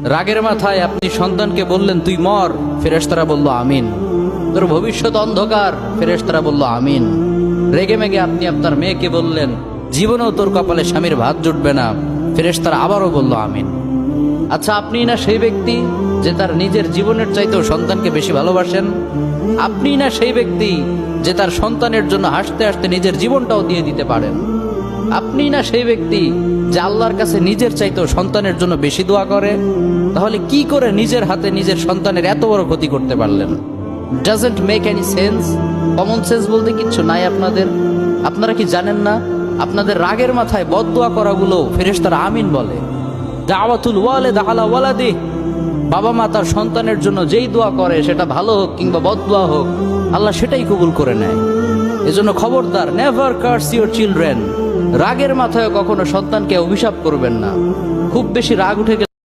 রাগের মাথায় আপনি সন্তানকে বললেন তুই মর, ফেরেশতারা বলল আমিন। তোর ভবিষ্যৎ অন্ধকার, ফেরেশতারা বলল আমিন। রেগে মেগে আপনি আপনার মেয়েকে বললেন জীবনেও তোর কপালে স্বামীর ভাত জুটবে না, ফেরেশতারা আবারও বলল আমিন। আচ্ছা, আপনি না সেই ব্যক্তি যে তার নিজের জীবনের চাইতেও সন্তানকে বেশি ভালোবাসেন? আপনি না সেই ব্যক্তি যে তার সন্তানের জন্য হাসতে হাসতে নিজের জীবনটাও দিয়ে দিতে পারেন? আপনি না সেই ব্যক্তি যে আল্লাহর কাছে নিজের চাইতেও সন্তানের জন্য বেশি দোয়া করে? তাহলে কি করে নিজের হাতে নিজের সন্তানের এত বড় ক্ষতি করতে পারলেন? Doesn't make any sense. Common sense বলতে কিচ্ছু নাই আপনাদের? আপনারা কি জানেন না আপনাদের রাগের মাথায় বদদোয়া করাগুলো ফেরেশতারা আমিন বলে? দাওয়াতুল ওয়ালিদ আলা ওয়ালাদি, বাবা মা তার সন্তানের জন্য যেই দোয়া করে সেটা ভালো হোক কিংবা বদদোয়া হোক, আল্লাহ সেটাই কবুল করে নেয়। এজন্য খবরদার, নেভার কার্স ইউর চিলড্রেন। রাগের মাথায় কখনো সন্তানকে অভিশাপ করবেন না। খুব বেশি রাগ উঠে গেলে